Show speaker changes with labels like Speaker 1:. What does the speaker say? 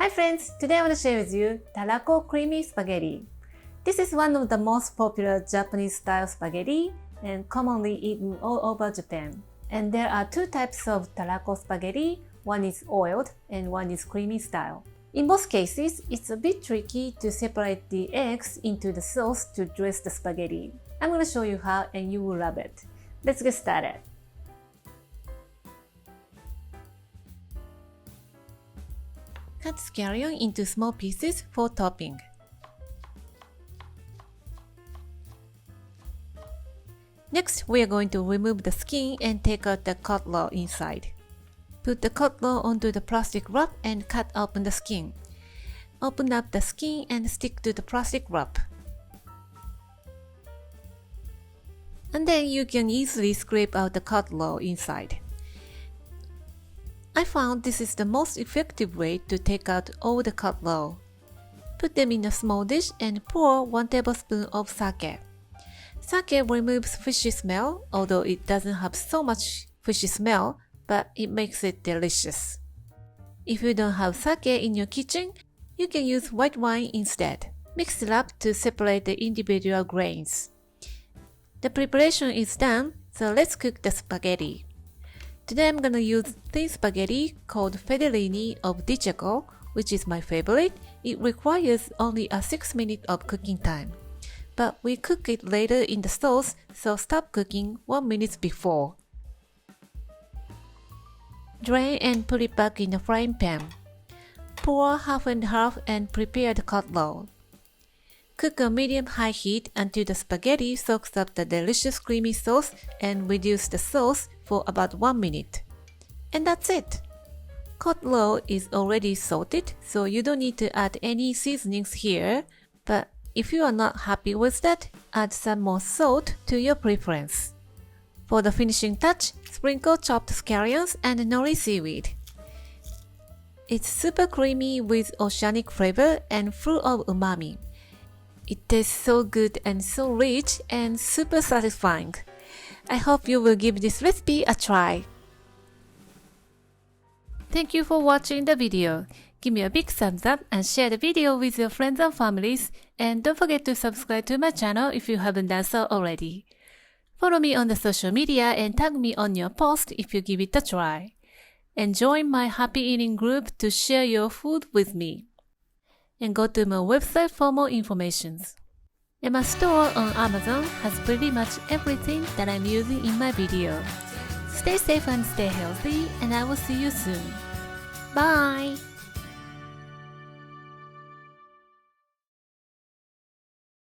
Speaker 1: Hi friends, today I want to share with you Tarako creamy spaghetti. This is one of the most popular Japanese style spaghetti and commonly eaten all over Japan. And there are two types of Tarako spaghetti, one is oiled and one is creamy style. In both cases, it's a bit tricky to separate the eggs into the sauce to dress the spaghetti. I'm going to show you how and you will love it. Let's get started. Cut scallion into small pieces for topping. Next, we are going to remove the skin and take out the cutlet inside. Put the cutlet onto the plastic wrap and cut open the skin. Open up the skin and stick to the plastic wrap. And then you can easily scrape out the cutlet inside. I found this is the most effective way to take out all the cutlet. Put them in a small dish and pour 1 tablespoon of sake. Sake removes fishy smell, although it doesn't have so much fishy smell, but it makes it delicious. If you don't have sake in your kitchen, you can use white wine instead. Mix it up to separate the individual grains. The preparation is done, so let's cook the spaghetti. Today I'm gonna use thin spaghetti called fettuccine of di Cecco, which is my favorite. It requires only a 6 minutes of cooking time. But we cook it later in the sauce, so stop cooking 1 minute before. Drain and put it back in a frying pan. Pour half and half and prepare the cutlet. Cook on medium-high heat until the spaghetti soaks up the delicious creamy sauce and reduce the sauce for about 1 minute. And that's it! Cutlet is already salted, so you don't need to add any seasonings here, but if you are not happy with that, add some more salt to your preference. For the finishing touch, sprinkle chopped scallions and nori seaweed. It's super creamy with oceanic flavor and full of umami. It tastes so good and so rich and super satisfying. I hope you will give this recipe a try. Thank you for watching the video. Give me a big thumbs up and share the video with your friends and families. And don't forget to subscribe to my channel if you haven't done so already. Follow me on the social media and tag me on your post if you give it a try. And join my happy eating group to share your food with me. And go to my website for more information. And my store on Amazon has pretty much everything that I'm using in my video. Stay safe and stay healthy, and I will see you soon. Bye!